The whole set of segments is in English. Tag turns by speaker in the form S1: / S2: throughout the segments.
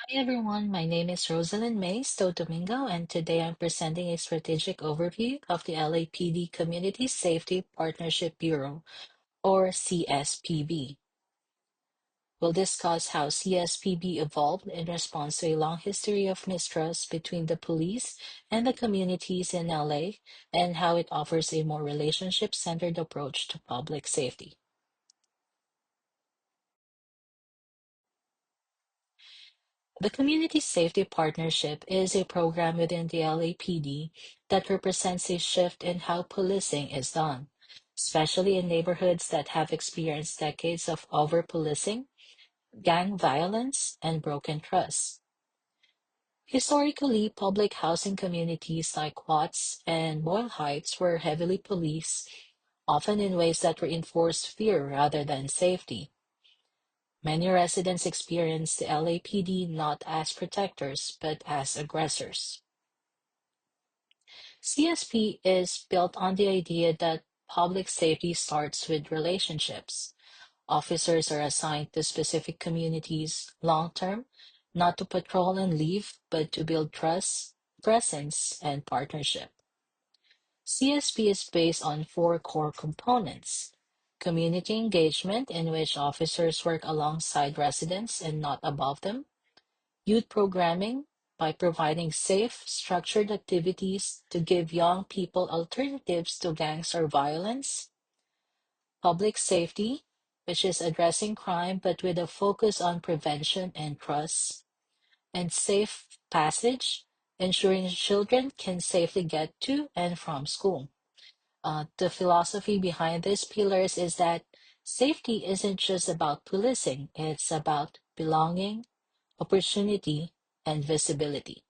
S1: Hi everyone, my name is Rosalyn Mae Sto Domingo, and today I'm presenting a strategic overview of the LAPD Community Safety Partnership Bureau, or CSPB. We'll discuss how CSPB evolved in response to a long history of mistrust between the police and the communities in LA, and how it offers a more relationship-centered approach to public safety. The Community Safety Partnership is a program within the LAPD that represents a shift in how policing is done, especially in neighborhoods that have experienced decades of over-policing, gang violence, and broken trust. Historically, public housing communities like Watts and Boyle Heights were heavily policed, often in ways that reinforced fear rather than safety. Many residents experience the LAPD not as protectors, but as aggressors. CSP is built on the idea that public safety starts with relationships. Officers are assigned to specific communities long term, not to patrol and leave, but to build trust, presence, and partnership. CSP is based on four core components: community engagement, in which officers work alongside residents and not above them; youth programming, by providing safe, structured activities to give young people alternatives to gangs or violence; public safety, which is addressing crime but with a focus on prevention and trust; and safe passage, ensuring children can safely get to and from school. The philosophy behind these pillars is that safety isn't just about policing, it's about belonging, opportunity, and visibility.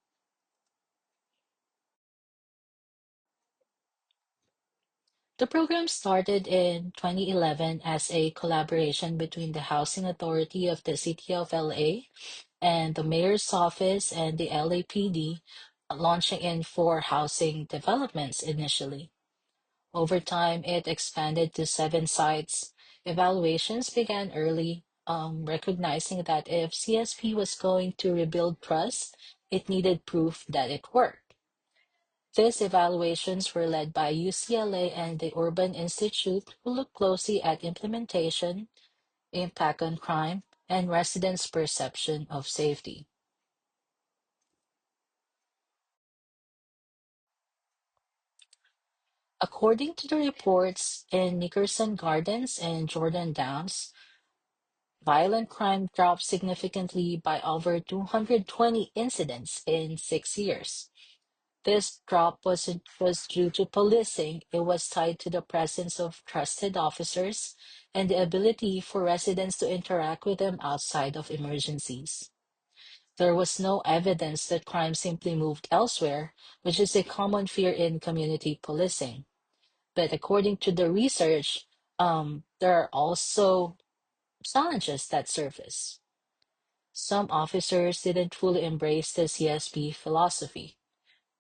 S1: The program started in 2011 as a collaboration between the Housing Authority of the City of LA and the Mayor's Office and the LAPD, launching in four housing developments initially. Over time, it expanded to seven sites. Evaluations began early, recognizing that if CSP was going to rebuild trust, it needed proof that it worked. These evaluations were led by UCLA and the Urban Institute, who looked closely at implementation, impact on crime, and residents' perception of safety. According to the reports in Nickerson Gardens and Jordan Downs, violent crime dropped significantly by over 220 incidents in 6 years. This drop was due to policing. It was tied to the presence of trusted officers and the ability for residents to interact with them outside of emergencies. There was no evidence that crime simply moved elsewhere, which is a common fear in community policing. But according to the research, there are also challenges that surface. Some officers didn't fully embrace the CSP philosophy.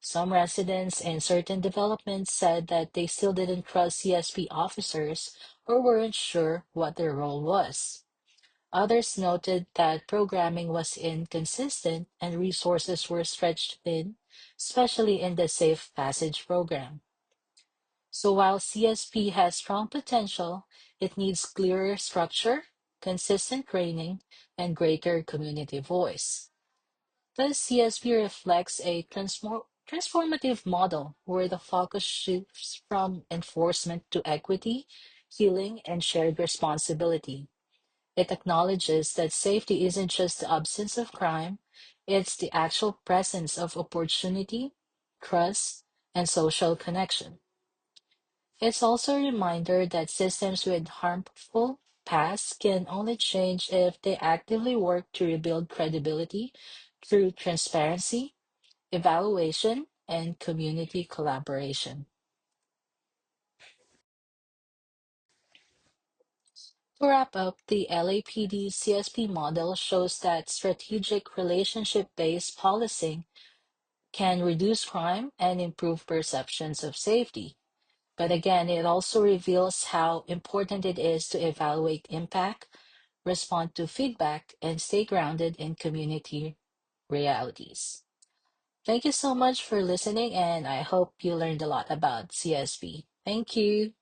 S1: Some residents in certain developments said that they still didn't trust CSP officers or weren't sure what their role was. Others noted that programming was inconsistent and resources were stretched thin, especially in the Safe Passage program. So while CSP has strong potential, it needs clearer structure, consistent training, and greater community voice. Thus, CSP reflects a transformative model where the focus shifts from enforcement to equity, healing, and shared responsibility. It acknowledges that safety isn't just the absence of crime, it's the actual presence of opportunity, trust, and social connection. It's also a reminder that systems with harmful past can only change if they actively work to rebuild credibility through transparency, evaluation, and community collaboration. To wrap up, the LAPD CSP model shows that strategic relationship based policing can reduce crime and improve perceptions of safety. But again, it also reveals how important it is to evaluate impact, respond to feedback, and stay grounded in community realities. Thank you so much for listening, and I hope you learned a lot about CSP. Thank you.